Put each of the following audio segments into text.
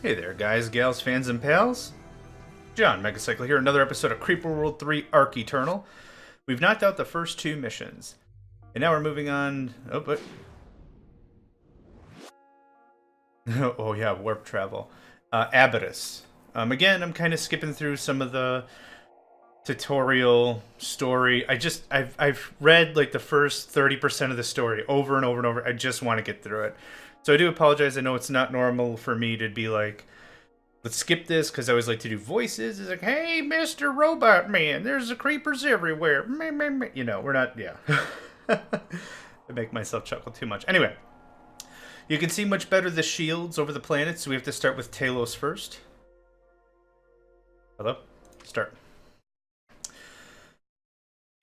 Hey there, guys, gals, fans, and pals. John, Megacycle here, another episode of Creeper World 3 Arc Eternal. We've knocked out the first two missions. And now we're moving on... Oh, but... oh yeah, warp travel. Abydos. Again, I'm kind of skipping through some of the tutorial story. I've read like the first 30% of the story over and over and over. I just want to get through it. So I do apologize. I know it's not normal for me to be like, let's skip this, because I always like to do voices. It's like, hey, Mr. Robot Man, there's the creepers everywhere. Meh, meh, meh. You know, we're not, yeah. I make myself chuckle too much. Anyway, you can see much better the shields over the planets, so we have to start with Talos first. Hello? Start.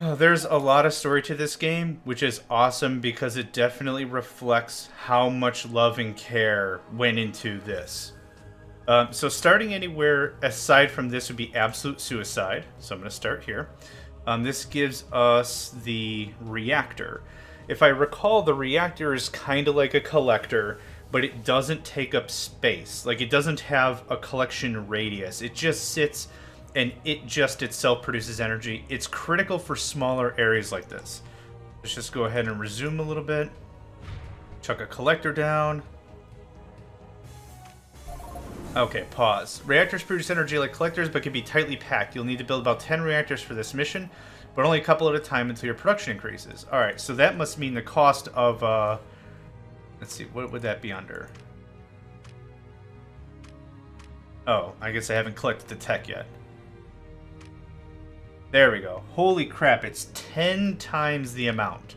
There's a lot of story to this game, which is awesome because it definitely reflects how much love and care went into this. So starting anywhere aside from this would be absolute suicide. So I'm going to start here. This gives us the reactor. If I recall, the reactor is kind of like a collector, but it doesn't take up space. Like, it doesn't have a collection radius. It just sits and it just itself produces energy. It's critical for smaller areas like this. Let's just go ahead and resume a little bit. Chuck a collector down. Okay, pause. Reactors produce energy like collectors, but can be tightly packed. You'll need to build about 10 reactors for this mission, but only a couple at a time until your production increases. Alright, so that must mean the cost of, let's see, what would that be under? Oh, I guess I haven't collected the tech yet. There we go. Holy crap, it's 10 times the amount.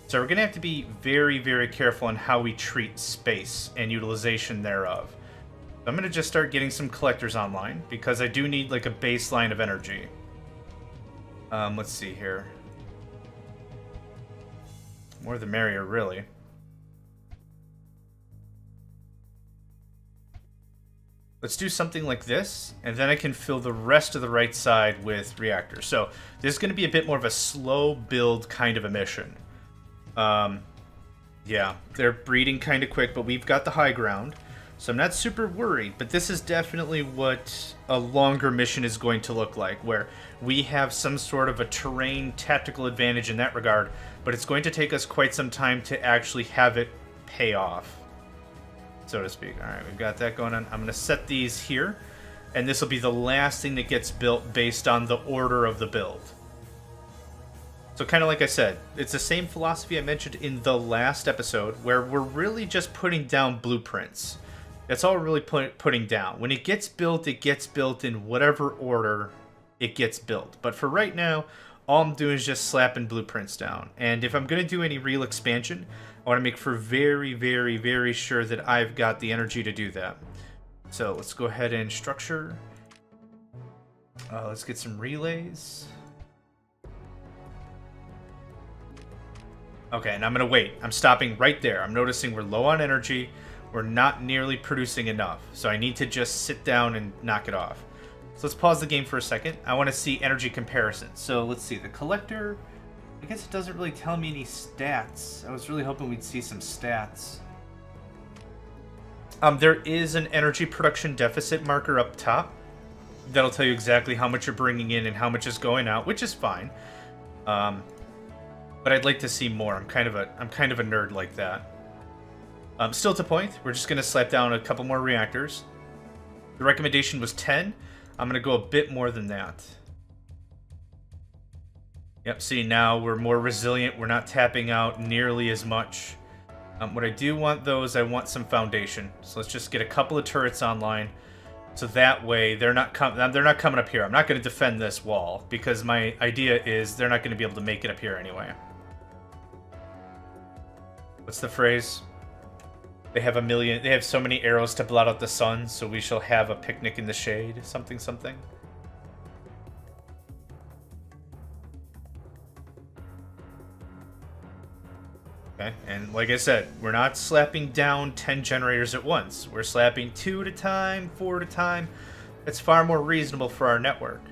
So we're going to have to be very, very careful on how we treat space and utilization thereof. I'm going to just start getting some collectors online, because I do need like a baseline of energy. Let's see here. More the merrier, really. Let's do something like this, and then I can fill the rest of the right side with reactors. So this is going to be a bit more of a slow build kind of a mission. Yeah, they're breeding kind of quick, but we've got the high ground. So I'm not super worried, but this is definitely what a longer mission is going to look like, where we have some sort of a terrain tactical advantage in that regard, but it's going to take us quite some time to actually have it pay off, so to speak. Alright, we've got that going on. I'm going to set these here, and this will be the last thing that gets built based on the order of the build. So kind of like I said, it's the same philosophy I mentioned in the last episode, where we're really just putting down blueprints. That's all we're really putting down. When it gets built in whatever order it gets built. But for right now, all I'm doing is just slapping blueprints down. And if I'm going to do any real expansion, I want to make for very, very, very sure that I've got the energy to do that. So let's go ahead and structure. Let's get some relays. Okay, and I'm going to wait. I'm stopping right there. I'm noticing we're low on energy. We're not nearly producing enough, so I need to just sit down and knock it off. So let's pause the game for a second. I want to see energy comparisons. So let's see, the collector, I guess it doesn't really tell me any stats. I was really hoping we'd see some stats. There is an energy production deficit marker up top. That'll tell you exactly how much you're bringing in and how much is going out, which is fine. But I'd like to see more. I'm kind of a nerd like that. Still to point, we're just going to slap down a couple more reactors. The recommendation was 10. I'm going to go a bit more than that. Yep, see, now we're more resilient. We're not tapping out nearly as much. What I do want, though, is I want some foundation. So let's just get a couple of turrets online. So that way, they're not coming up here. I'm not going to defend this wall, because my idea is they're not going to be able to make it up here anyway. What's the phrase? They have so many arrows to blot out the sun, so we shall have a picnic in the shade. Something, something. Okay, and like I said, we're not slapping down 10 generators at once. We're slapping 2 at a time, 4 at a time. That's far more reasonable for our network.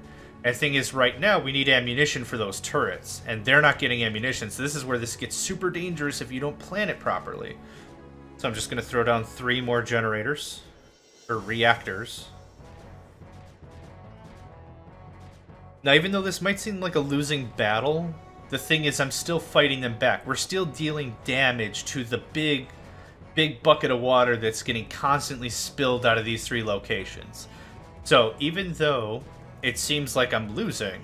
And the thing is, right now, we need ammunition for those turrets, and they're not getting ammunition, so this is where this gets super dangerous if you don't plan it properly. So I'm just going to throw down 3 more generators. or reactors. Now, even though this might seem like a losing battle, the thing is I'm still fighting them back. We're still dealing damage to the big bucket of water that's getting constantly spilled out of these 3 locations. So even though it seems like I'm losing,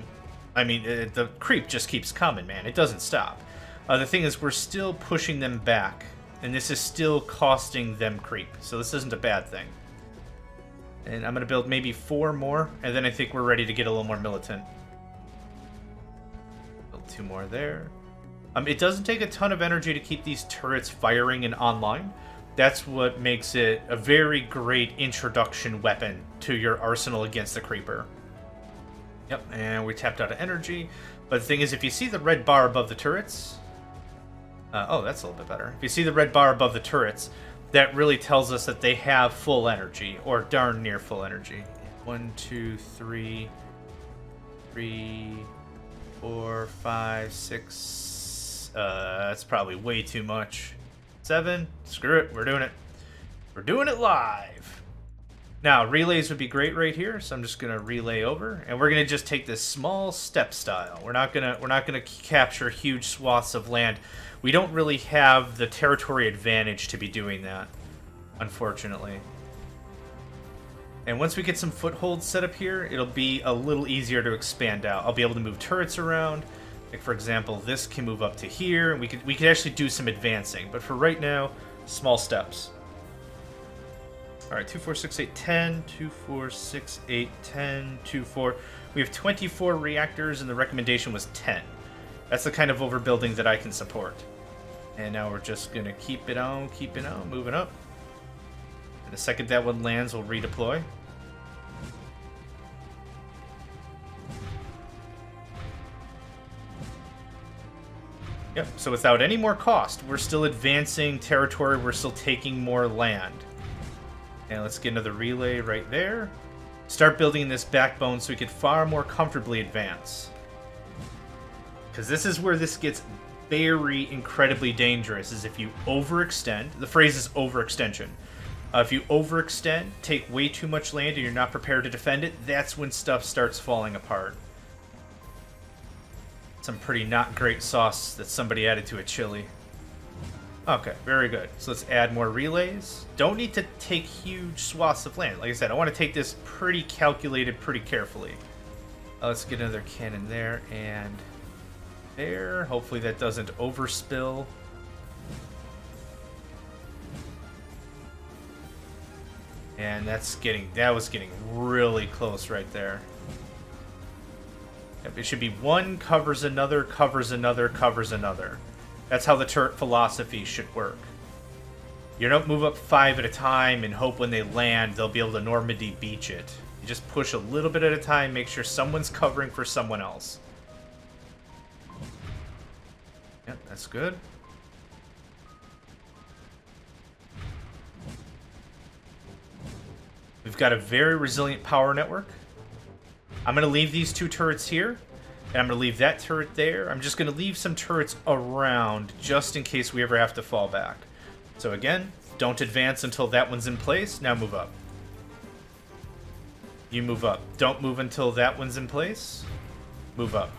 I mean, the creep just keeps coming, man. It doesn't stop. The thing is, we're still pushing them back, and this is still costing them creep. So this isn't a bad thing. And I'm going to build maybe 4 more, and then I think we're ready to get a little more militant. Build 2 more there. It doesn't take a ton of energy to keep these turrets firing and online. That's what makes it a very great introduction weapon to your arsenal against the creeper. Yep, and we tapped out of energy. But the thing is, if you see the red bar above the turrets... oh, that's a little bit better. If you see the red bar above the turrets, that really tells us that they have full energy, or darn near full energy. 1, 2, 3, 4, 5, 6. That's probably way too much. 7. Screw it. We're doing it. We're doing it live. Now, relays would be great right here, so I'm just gonna relay over, and we're gonna just take this small step style. We're not gonna capture huge swaths of land. We don't really have the territory advantage to be doing that, unfortunately. And once we get some footholds set up here, it'll be a little easier to expand out. I'll be able to move turrets around. Like, for example, this can move up to here, and we could actually do some advancing. But for right now, small steps. All right, 2, 4, 6, 8, 10. 2, 4, 6, 8, 10. 2, 4. We have 24 reactors, and the recommendation was 10. That's the kind of overbuilding that I can support. And now we're just going to keep it on, moving up. And the second that one lands, we'll redeploy. Yep, so without any more cost, we're still advancing territory, we're still taking more land. And let's get another relay right there. Start building this backbone so we could far more comfortably advance. Because this is where this gets very incredibly dangerous, is if you overextend. The phrase is overextension. If you overextend, take way too much land, and you're not prepared to defend it, that's when stuff starts falling apart. Some pretty not great sauce that somebody added to a chili. Okay, very good. So let's add more relays. Don't need to take huge swaths of land. Like I said, I want to take this pretty calculated, pretty carefully. Let's get another cannon there, and... there. Hopefully that doesn't overspill. And that was getting really close right there. Yep, it should be one covers another, covers another, covers another. That's how the turret philosophy should work. You don't move up 5 at a time and hope when they land they'll be able to Normandy beach it. You just push a little bit at a time, make sure someone's covering for someone else. Yep, that's good. We've got a very resilient power network. I'm going to leave these 2 turrets here, and I'm going to leave that turret there. I'm just going to leave some turrets around just in case we ever have to fall back. So again, don't advance until that one's in place. Now move up. You move up. Don't move until that one's in place. Move up.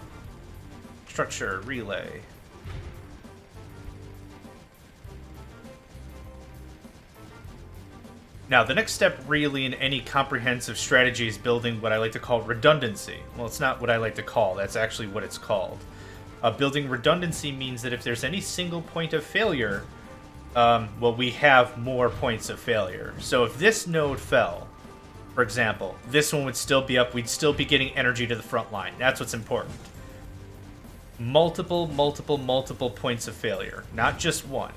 Structure, relay. Now, the next step really in any comprehensive strategy is building what I like to call redundancy. Well, it's not what I like to call, that's actually what it's called. Building redundancy means that if there's any single point of failure, well, we have more points of failure. So if this node fell, for example, this one would still be up, we'd still be getting energy to the front line. That's what's important. Multiple points of failure, not just one.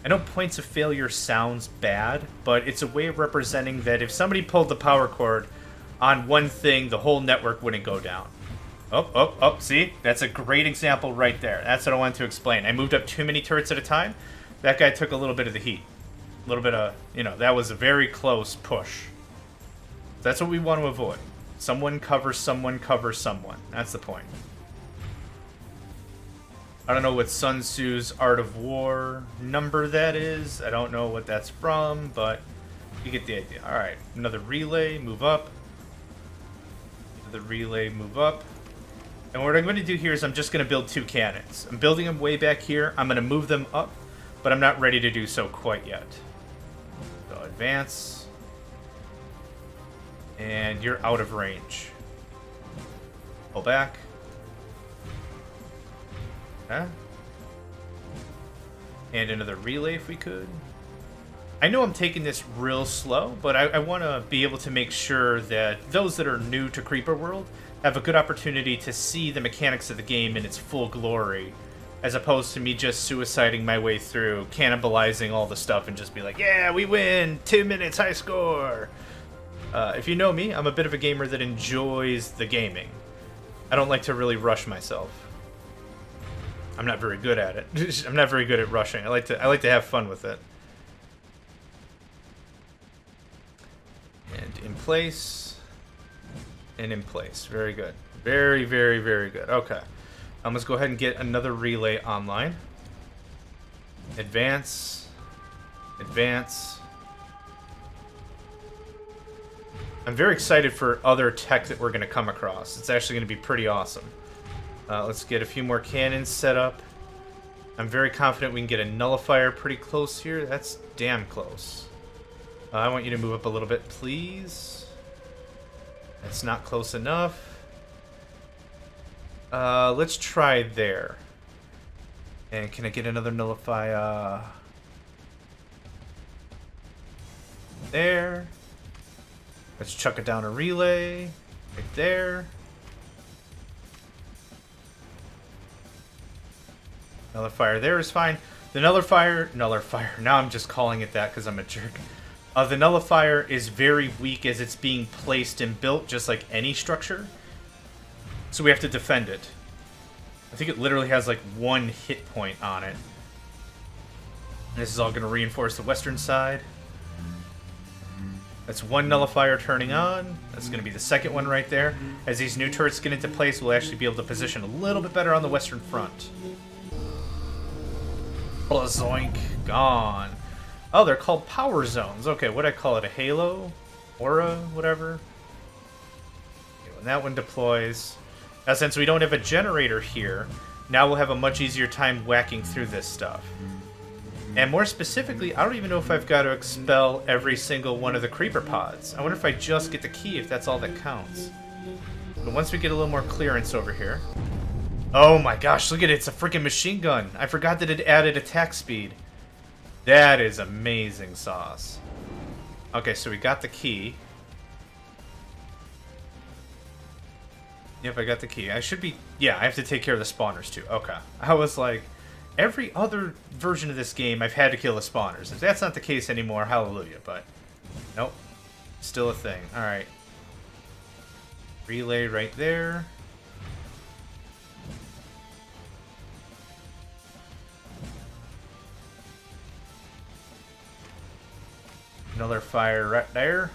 I know points of failure sounds bad, but it's a way of representing that if somebody pulled the power cord on one thing, the whole network wouldn't go down. Oh, see? That's a great example right there. That's what I wanted to explain. I moved up too many turrets at a time. That guy took a little bit of the heat. A little bit of, that was a very close push. That's what we want to avoid. Someone covers someone covers someone. That's the point. I don't know what Sun Tzu's Art of War number that is. I don't know what that's from, but You get the idea. Alright, another relay, move up. Another relay, move up. And what I'm going to do here is I'm just going to build 2 cannons. I'm building them way back here. I'm going to move them up, but I'm not ready to do so quite yet. So advance. And you're out of range. Pull back. Okay. And another relay if we could. I know I'm taking this real slow, but I want to be able to make sure that those that are new to Creeper World have a good opportunity to see the mechanics of the game in its full glory, as opposed to me just suiciding my way through, cannibalizing all the stuff and just be like, yeah, we win, 2 minutes, high score. If you know me, I'm a bit of a gamer that enjoys the gaming. I don't like to really rush myself. I'm not very good at it. I'm not very good at rushing. I like to have fun with it. And in place. And in place. Very good. Very, very, very good. Okay. Let's go ahead and get another relay online. Advance. Advance. I'm very excited for other tech that we're going to come across. It's actually going to be pretty awesome. Let's get a few more cannons set up. I'm very confident we can get a nullifier pretty close here. That's damn close. I want you to move up a little bit, please. That's not close enough. Let's try there. And can I get another nullifier? There. Let's chuck it down a relay. Right there. Nullifier there is fine. The nullifier, now I'm just calling it that because I'm a jerk. The nullifier is very weak as it's being placed and built just like any structure. So we have to defend it. I think it literally has like 1 hit point on it. And this is all going to reinforce the western side. That's 1 nullifier turning on. That's going to be the second one right there. As these new turrets get into place, we'll actually be able to position a little bit better on the western front. Blazoink. Gone. Oh, they're called power zones. Okay, what'd I call it? A halo? Aura? Whatever? Okay, when that one deploys... Now, since we don't have a generator here, now we'll have a much easier time whacking through this stuff. And more specifically, I don't even know if I've got to expel every single one of the creeper pods. I wonder if I just get the key, if that's all that counts. But once we get a little more clearance over here... Oh my gosh, look at it, it's a freaking machine gun. I forgot that it added attack speed. That is amazing sauce. Okay, so we got the key. Yep, I got the key. I should be... Yeah, I have to take care of the spawners too. Okay. I was like, every other version of this game, I've had to kill the spawners. If that's not the case anymore, hallelujah, but... Nope. Still a thing. Alright. Relay right there. Another fire right there.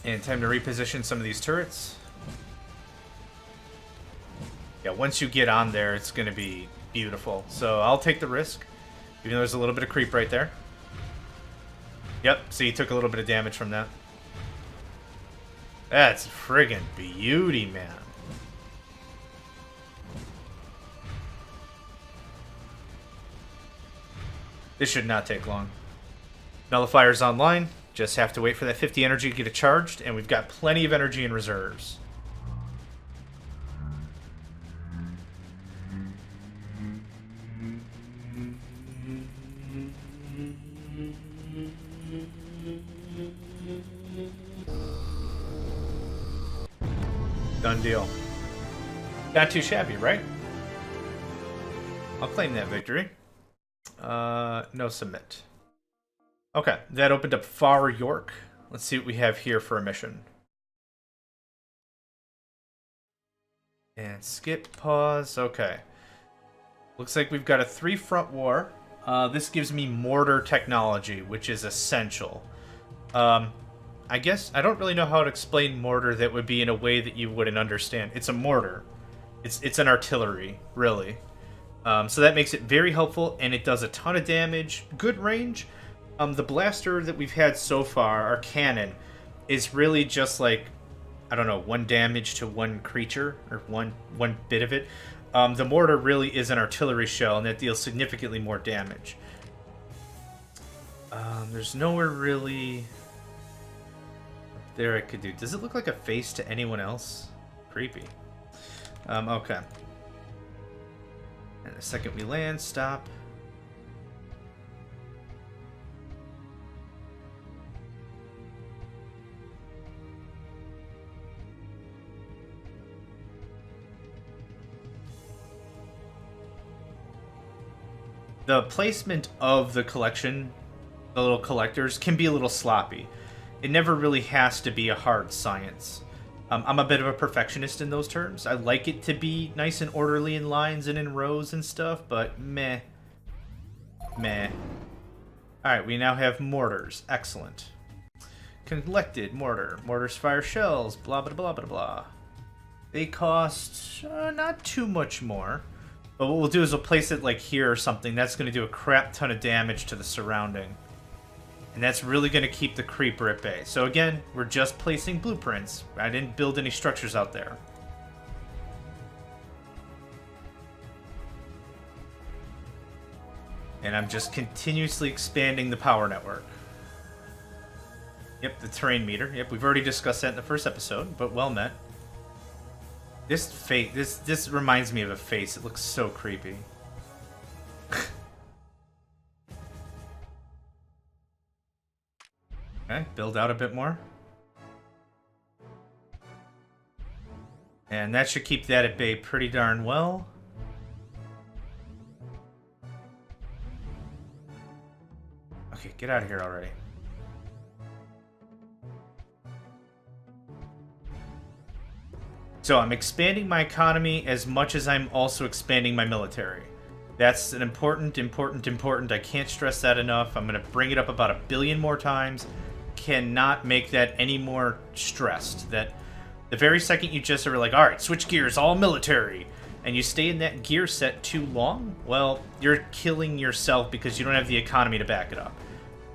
And time to reposition some of these turrets. Yeah, once you get on there, it's going to be beautiful. So I'll take the risk, even though there's a little bit of creep right there. Yep, so you took a little bit of damage from that. That's friggin' beauty, man. This should not take long. Nullifier's online. Just have to wait for that 50 energy to get it charged, and we've got plenty of energy in reserves. Done deal. Not too shabby, right? I'll claim that victory. No submit. Okay, that opened up Far York. Let's see what we have here for a mission. And skip, pause, okay. Looks like we've got a 3-front war. This gives me mortar technology, which is essential. I guess, I don't really know how to explain mortar that would be in a way that you wouldn't understand. It's a mortar. It's an artillery, really. So that makes it very helpful, and it does a ton of damage. Good range. The blaster that we've had so far, our cannon, is really just like, I don't know, 1 damage to 1 creature, or one bit of it. The mortar really is an artillery shell, and that deals significantly more damage. There's nowhere really there I could do. Does it look like a face to anyone else? Creepy. Okay. And the second we land, stop. The placement of the collection, the little collectors, can be a little sloppy. It never really has to be a hard science. I'm a bit of a perfectionist in those terms. I like it to be nice and orderly in lines and in rows and stuff, but meh. Meh. Alright, we now have mortars. Excellent. Collected mortar. Mortars fire shells. Blah, blah, blah, blah, blah. They cost not too much more. But what we'll do is we'll place it like here or something. That's going to do a crap ton of damage to the surrounding. And that's really going to keep the creeper at bay. So again, we're just placing blueprints. I didn't build any structures out there. And I'm just continuously expanding the power network. Yep, the terrain meter. Yep, we've already discussed that in the first episode, but well met. This face, this reminds me of a face. It looks so creepy. Okay, build out a bit more. And that should keep that at bay pretty darn well. Okay, get out of here already. So I'm expanding my economy as much as I'm also expanding my military. That's an important. I can't stress that enough. I'm going to bring it up about 1 billion more times. Cannot make that any more stressed. That the very second you just are like, all right, switch gears, all military, and you stay in that gear set too long, well, you're killing yourself because you don't have the economy to back it up.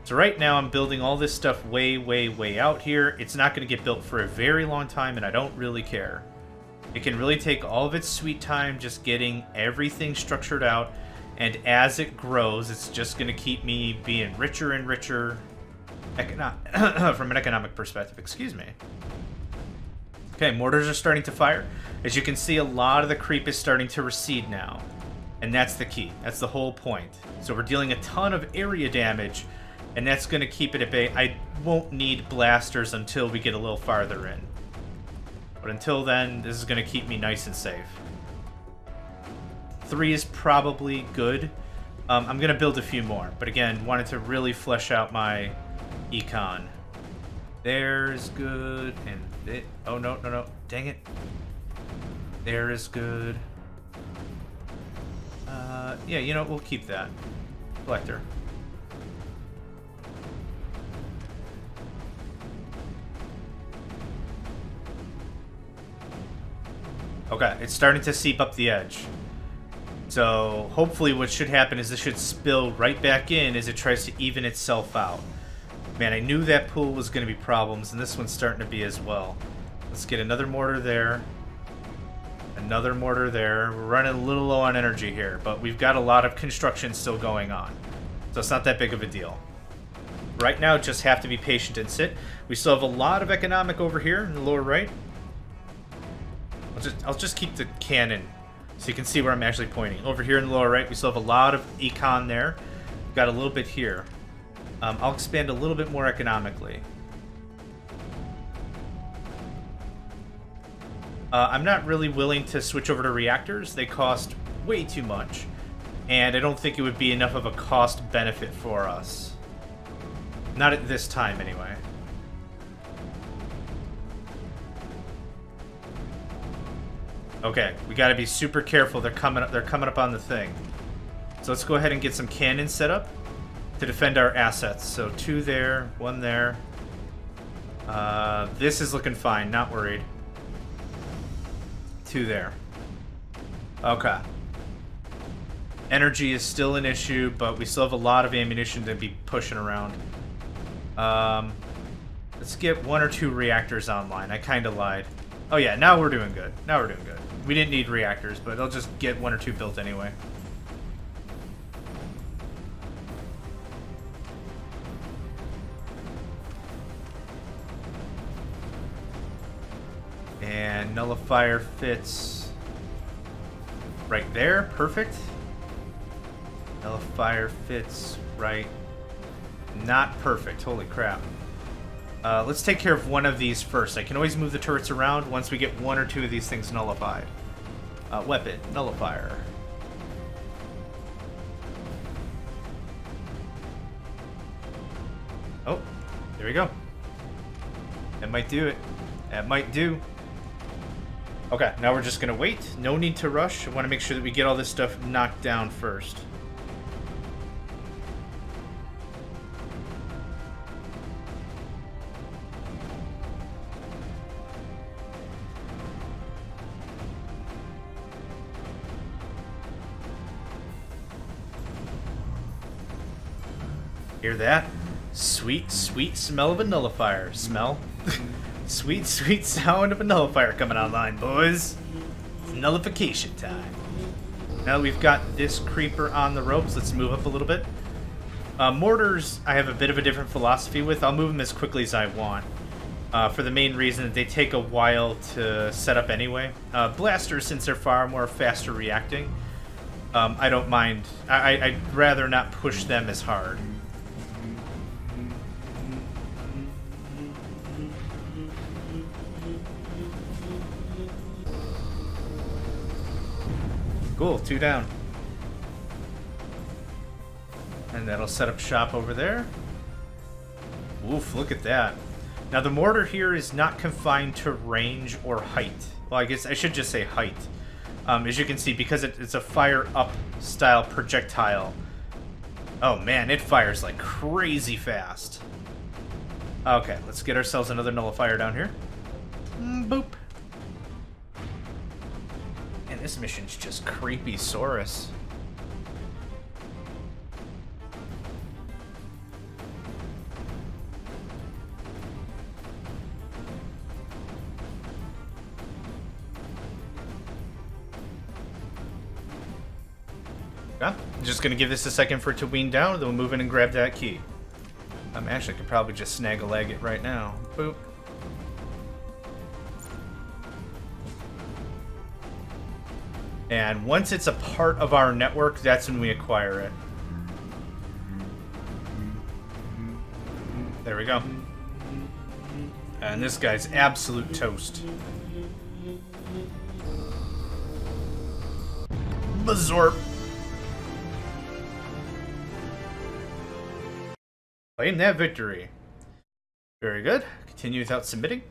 So right now I'm building all this stuff way, way, way out here. It's not going to get built for a very long time, and I don't really care. It can really take all of its sweet time just getting everything structured out, and as it grows, it's just going to keep me being richer and richer from an economic perspective. Excuse me. Okay, mortars are starting to fire. As you can see, a lot of the creep is starting to recede now, and that's the key. That's the whole point. So we're dealing a ton of area damage, and that's going to keep it at bay. I won't need blasters until we get a little farther in. But until then, this is going to keep me nice and safe. 3 is probably good. I'm going to build a few more. But again, wanted to really flesh out my econ. There's good. And oh, no, no, no. Dang it. There is good. Yeah, you know, we'll keep that. Collector. Okay, it's starting to seep up the edge. So hopefully what should happen is this should spill right back in as it tries to even itself out. Man, I knew that pool was going to be problems, and this one's starting to be as well. Let's get another mortar there. Another mortar there. We're running a little low on energy here, but we've got a lot of construction still going on. So it's not that big of a deal. Right now, just have to be patient and sit. We still have a lot of economic over here in the lower right. I'll just keep the cannon so you can see where I'm actually pointing. Over here in the lower right, we still have a lot of econ there. We've got a little bit here. I'll expand a little bit more economically. I'm not really willing to switch over to reactors. They cost way too much. And I don't think it would be enough of a cost benefit for us. Not at this time, anyway. Okay, we gotta be super careful. They're coming up on the thing. So let's go ahead and get some cannons set up to defend our assets. So 2 there, 1 there. This is looking fine, not worried. 2 there. Okay. Energy is still an issue, but we still have a lot of ammunition to be pushing around. Let's get 1 or 2 reactors online. I kind of lied. Oh yeah, now we're doing good. Now we're doing good. We didn't need reactors, but I'll just get 1 or 2 built anyway. And nullifier fits right there. Perfect. Nullifier fits right. Not perfect. Holy crap. Let's take care of one of these first. I can always move the turrets around once we get 1 or 2 of these things nullified. Weapon. Nullifier. Oh, there we go. That might do it. That might do. Okay, now we're just going to wait. No need to rush. I want to make sure that we get all this stuff knocked down first. Hear that? Sweet, sweet smell of a nullifier. Smell? Sweet, sweet sound of a nullifier coming online, boys. It's nullification time. Now that we've got this creeper on the ropes, let's move up a little bit. Mortars, I have a bit of a different philosophy with. I'll move them as quickly as I want. For the main reason that they take a while to set up anyway. Blasters, since they're far more faster reacting, I don't mind. I'd rather not push them as hard. Cool, 2 down. And that'll set up shop over there. Oof, look at that. Now the mortar here is not confined to range or height. Well, I guess I should just say height. As you can see, because it's a fire-up style projectile. Oh man, it fires like crazy fast. Okay, let's get ourselves another nullifier down here. Boop. And this mission's just creepy Saurus. Yeah, I'm just gonna give this a second for it to wean down, then we'll move in and grab that key. Actually, I could probably just snag a leg it right now. Boop. And once it's a part of our network, that's when we acquire it. There we go. And this guy's absolute toast. Mazorp. Claim that victory. Very good. Continue without submitting.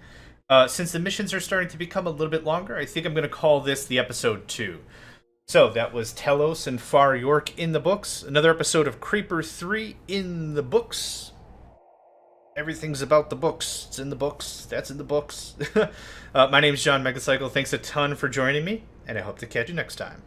Since the missions are starting to become a little bit longer, I think I'm going to call this the episode 2. So that was Talos and Far York in the books. Another episode of Creeper 3 in the books. Everything's about the books. It's in the books. That's in the books. My name's John Megacycle. Thanks a ton for joining me, and I hope to catch you next time.